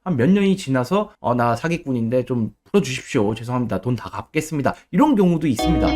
한 몇 년이 지나서 나 사기꾼인데 좀 풀어주십시오. 죄송합니다. 돈 다 갚겠습니다. 이런 경우도 있습니다.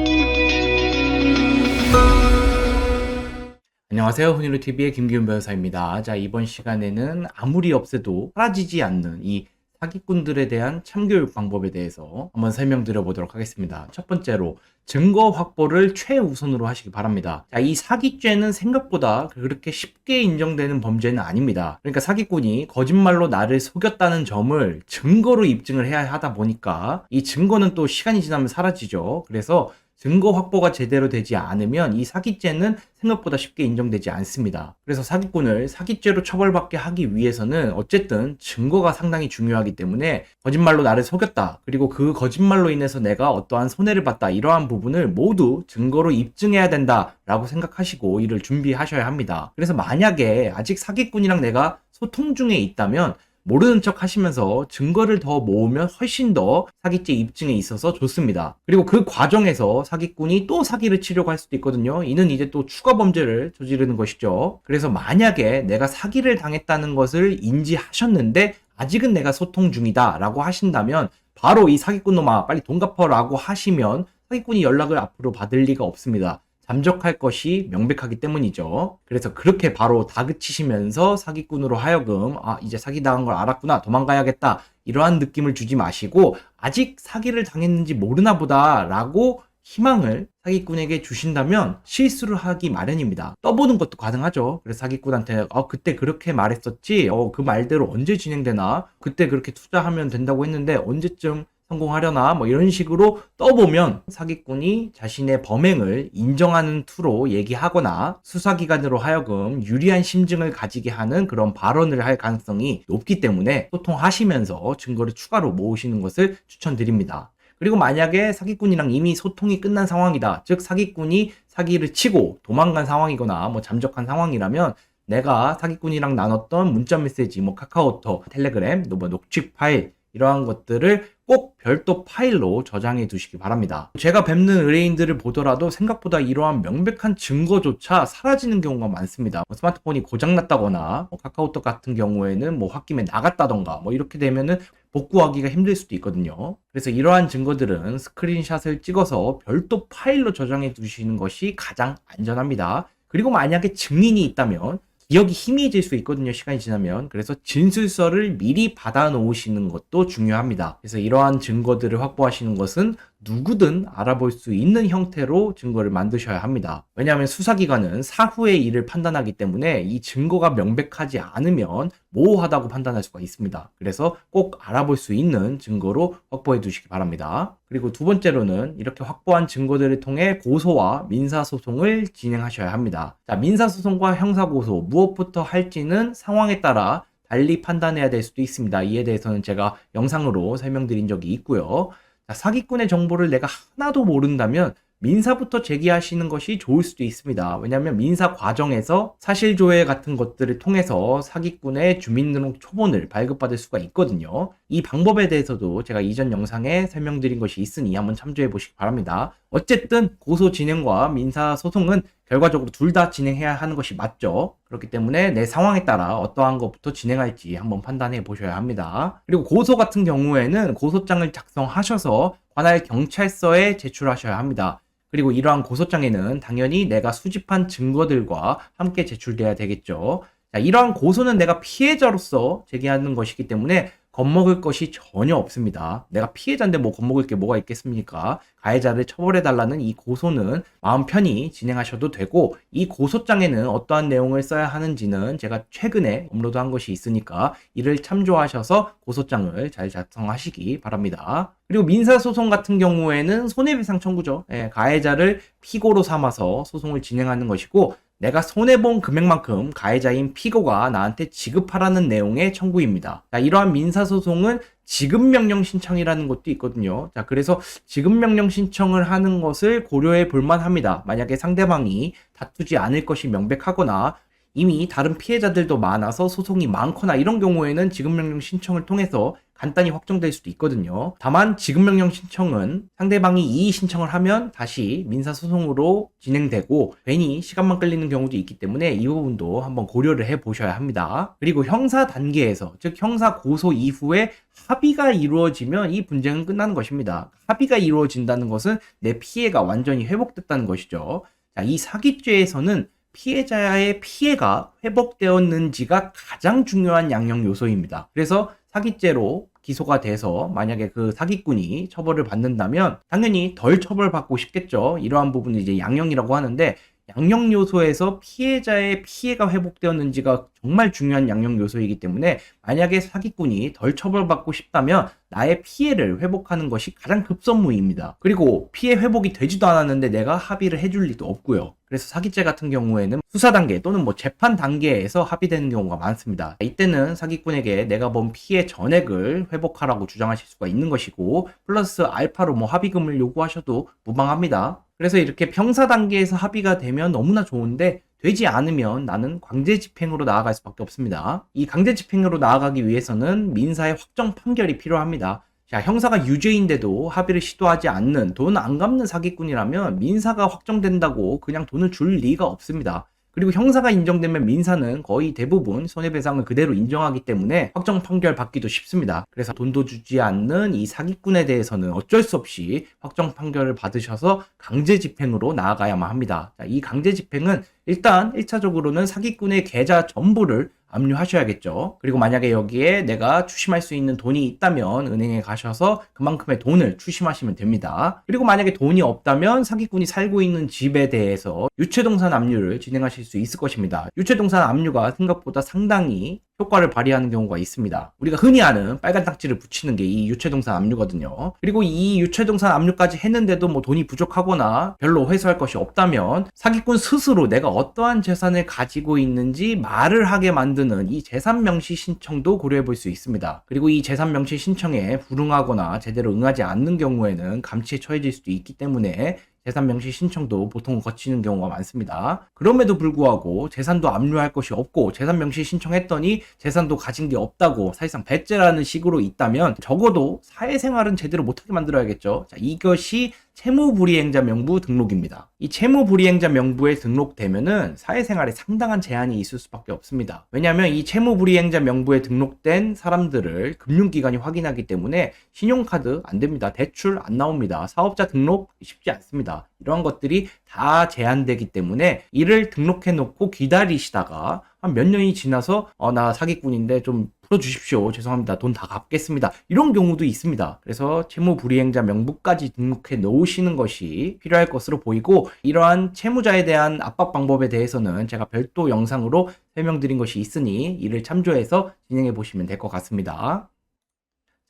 안녕하세요. 훈이루TV의 김기훈 변호사입니다. 자, 이번 시간에는 아무리 없애도 사라지지 않는 이 사기꾼들에 대한 참교육 방법에 대해서 한번 설명드려 보도록 하겠습니다. 첫 번째로 증거 확보를 최우선으로 하시기 바랍니다. 자, 이 사기죄는 생각보다 그렇게 쉽게 인정되는 범죄는 아닙니다. 그러니까 사기꾼이 거짓말로 나를 속였다는 점을 증거로 입증을 해야 하다 보니까 이 증거는 또 시간이 지나면 사라지죠. 그래서 증거 확보가 제대로 되지 않으면 이 사기죄는 생각보다 쉽게 인정되지 않습니다. 그래서 사기꾼을 사기죄로 처벌받게 하기 위해서는 어쨌든 증거가 상당히 중요하기 때문에 거짓말로 나를 속였다, 그리고 그 거짓말로 인해서 내가 어떠한 손해를 봤다, 이러한 부분을 모두 증거로 입증해야 된다라고 생각하시고 이를 준비하셔야 합니다. 그래서 만약에 아직 사기꾼이랑 내가 소통 중에 있다면 모르는 척 하시면서 증거를 더 모으면 훨씬 더 사기죄 입증에 있어서 좋습니다. 그리고 그 과정에서 사기꾼이 또 사기를 치려고 할 수도 있거든요. 이는 이제 또 추가 범죄를 저지르는 것이죠. 그래서 만약에 내가 사기를 당했다는 것을 인지하셨는데 아직은 내가 소통 중이다 라고 하신다면 바로 이 사기꾼 놈아 빨리 돈 갚아라고 하시면 사기꾼이 연락을 앞으로 받을 리가 없습니다. 잠적할 것이 명백하기 때문이죠. 그래서 그렇게 바로 다그치시면서 사기꾼으로 하여금 이제 사기당한 걸 알았구나, 도망가야겠다, 이러한 느낌을 주지 마시고 아직 사기를 당했는지 모르나 보다 라고 희망을 사기꾼에게 주신다면 실수를 하기 마련입니다. 떠보는 것도 가능하죠. 그래서 사기꾼한테 그때 그렇게 말했었지, 그 말대로 언제 진행되나, 그때 그렇게 투자하면 된다고 했는데 언제쯤 성공하려나, 뭐 이런 식으로 떠보면 사기꾼이 자신의 범행을 인정하는 투로 얘기하거나 수사기관으로 하여금 유리한 심증을 가지게 하는 그런 발언을 할 가능성이 높기 때문에 소통하시면서 증거를 추가로 모으시는 것을 추천드립니다. 그리고 만약에 사기꾼이랑 이미 소통이 끝난 상황이다, 즉 사기꾼이 사기를 치고 도망간 상황이거나 뭐 잠적한 상황이라면 내가 사기꾼이랑 나눴던 문자 메시지, 뭐 카카오톡, 텔레그램, 뭐 녹취 파일, 이러한 것들을 꼭 별도 파일로 저장해 두시기 바랍니다. 제가 뵙는 의뢰인들을 보더라도 생각보다 이러한 명백한 증거조차 사라지는 경우가 많습니다. 스마트폰이 고장났다거나 카카오톡 같은 경우에는 홧김에 나갔다던가 이렇게 되면은 복구하기가 힘들 수도 있거든요. 그래서 이러한 증거들은 스크린샷을 찍어서 별도 파일로 저장해 두시는 것이 가장 안전합니다. 그리고 만약에 증인이 있다면 기억이 희미해질 수 있거든요, 시간이 지나면. 그래서 진술서를 미리 받아 놓으시는 것도 중요합니다. 그래서 이러한 증거들을 확보하시는 것은 누구든 알아볼 수 있는 형태로 증거를 만드셔야 합니다. 왜냐하면 수사기관은 사후의 일을 판단하기 때문에 이 증거가 명백하지 않으면 모호하다고 판단할 수가 있습니다. 그래서 꼭 알아볼 수 있는 증거로 확보해 두시기 바랍니다. 그리고 두 번째로는 이렇게 확보한 증거들을 통해 고소와 민사소송을 진행하셔야 합니다. 자, 민사소송과 형사고소 무엇부터 할지는 상황에 따라 달리 판단해야 될 수도 있습니다. 이에 대해서는 제가 영상으로 설명드린 적이 있고요. 자, 사기꾼의 정보를 내가 하나도 모른다면 민사부터 제기하시는 것이 좋을 수도 있습니다. 왜냐하면 민사 과정에서 사실조회 같은 것들을 통해서 사기꾼의 주민등록 초본을 발급받을 수가 있거든요. 이 방법에 대해서도 제가 이전 영상에 설명드린 것이 있으니 한번 참조해 보시기 바랍니다. 어쨌든 고소 진행과 민사 소송은 결과적으로 둘 다 진행해야 하는 것이 맞죠. 그렇기 때문에 내 상황에 따라 어떠한 것부터 진행할지 한번 판단해 보셔야 합니다. 그리고 고소 같은 경우에는 고소장을 작성하셔서 관할 경찰서에 제출하셔야 합니다. 그리고 이러한 고소장에는 당연히 내가 수집한 증거들과 함께 제출돼야 되겠죠. 자, 이러한 고소는 내가 피해자로서 제기하는 것이기 때문에 겁먹을 것이 전혀 없습니다. 내가 피해자인데 겁먹을 게 뭐가 있겠습니까? 가해자를 처벌해달라는 이 고소는 마음 편히 진행하셔도 되고, 이 고소장에는 어떠한 내용을 써야 하는지는 제가 최근에 업로드한 것이 있으니까 이를 참조하셔서 고소장을 잘 작성하시기 바랍니다. 그리고 민사소송 같은 경우에는 손해배상 청구죠. 가해자를 피고로 삼아서 소송을 진행하는 것이고, 내가 손해본 금액만큼 가해자인 피고가 나한테 지급하라는 내용의 청구입니다. 자, 이러한 민사소송은 지급명령 신청이라는 것도 있거든요. 자, 그래서 지급명령 신청을 하는 것을 고려해 볼 만합니다. 만약에 상대방이 다투지 않을 것이 명백하거나 이미 다른 피해자들도 많아서 소송이 많거나 이런 경우에는 지급명령 신청을 통해서 간단히 확정될 수도 있거든요. 다만 지급명령 신청은 상대방이 이의 신청을 하면 다시 민사소송으로 진행되고 괜히 시간만 끌리는 경우도 있기 때문에 이 부분도 한번 고려를 해보셔야 합니다. 그리고 형사 단계에서, 즉 형사 고소 이후에 합의가 이루어지면 이 분쟁은 끝나는 것입니다. 합의가 이루어진다는 것은 내 피해가 완전히 회복됐다는 것이죠. 자, 이 사기죄에서는 피해자의 피해가 회복되었는지가 가장 중요한 양형 요소입니다. 그래서 사기죄로 기소가 돼서 만약에 그 사기꾼이 처벌을 받는다면 당연히 덜 처벌받고 싶겠죠. 이러한 부분이 이제 양형이라고 하는데, 양형 요소에서 피해자의 피해가 회복되었는지가 정말 중요한 양형 요소이기 때문에 만약에 사기꾼이 덜 처벌받고 싶다면 나의 피해를 회복하는 것이 가장 급선무입니다. 그리고 피해 회복이 되지도 않았는데 내가 합의를 해줄 리도 없고요. 그래서 사기죄 같은 경우에는 수사 단계 또는 재판 단계에서 합의되는 경우가 많습니다. 이때는 사기꾼에게 내가 본 피해 전액을 회복하라고 주장하실 수가 있는 것이고, 플러스 알파로 합의금을 요구하셔도 무방합니다. 그래서 이렇게 형사 단계에서 합의가 되면 너무나 좋은데, 되지 않으면 나는 강제 집행으로 나아갈 수밖에 없습니다. 이 강제 집행으로 나아가기 위해서는 민사의 확정 판결이 필요합니다. 자, 형사가 유죄인데도 합의를 시도하지 않는, 돈 안 갚는 사기꾼이라면 민사가 확정된다고 그냥 돈을 줄 리가 없습니다. 그리고 형사가 인정되면 민사는 거의 대부분 손해배상을 그대로 인정하기 때문에 확정 판결 받기도 쉽습니다. 그래서 돈도 주지 않는 이 사기꾼에 대해서는 어쩔 수 없이 확정 판결을 받으셔서 강제 집행으로 나아가야만 합니다. 자, 이 강제 집행은 일단 1차적으로는 사기꾼의 계좌 전부를 압류하셔야겠죠. 그리고 만약에 여기에 내가 추심할 수 있는 돈이 있다면 은행에 가셔서 그만큼의 돈을 추심하시면 됩니다. 그리고 만약에 돈이 없다면 사기꾼이 살고 있는 집에 대해서 유체동산 압류를 진행하실 수 있을 것입니다. 유체동산 압류가 생각보다 상당히 효과를 발휘하는 경우가 있습니다. 우리가 흔히 아는 빨간 딱지를 붙이는 게 이 유체동산 압류거든요. 그리고 이 유체동산 압류까지 했는데도 돈이 부족하거나 별로 회수할 것이 없다면 사기꾼 스스로 내가 어떠한 재산을 가지고 있는지 말을 하게 만드는 이 재산 명시 신청도 고려해 볼 수 있습니다. 그리고 이 재산 명시 신청에 불응하거나 제대로 응하지 않는 경우에는 감치에 처해질 수도 있기 때문에 재산 명시 신청도 보통 거치는 경우가 많습니다. 그럼에도 불구하고 재산도 압류할 것이 없고 재산 명시 신청했더니 재산도 가진 게 없다고 사실상 배째라는 식으로 있다면 적어도 사회생활은 제대로 못하게 만들어야겠죠. 자, 이것이 채무불이행자 명부 등록입니다. 이 채무불이행자 명부에 등록되면은 사회생활에 상당한 제한이 있을 수밖에 없습니다. 왜냐하면 이 채무불이행자 명부에 등록된 사람들을 금융기관이 확인하기 때문에 신용카드 안 됩니다. 대출 안 나옵니다. 사업자 등록 쉽지 않습니다. 이러한 것들이 다 제한되기 때문에 이를 등록해 놓고 기다리시다가 한 몇 년이 지나서 나 사기꾼인데 좀 풀어주십시오. 죄송합니다. 돈 다 갚겠습니다. 이런 경우도 있습니다. 그래서 채무불이행자 명부까지 등록해 놓으시는 것이 필요할 것으로 보이고, 이러한 채무자에 대한 압박 방법에 대해서는 제가 별도 영상으로 설명드린 것이 있으니 이를 참조해서 진행해 보시면 될 것 같습니다.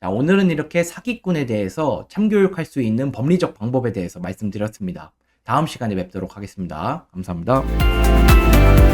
자, 오늘은 이렇게 사기꾼에 대해서 참교육할 수 있는 법리적 방법에 대해서 말씀드렸습니다. 다음 시간에 뵙도록 하겠습니다. 감사합니다.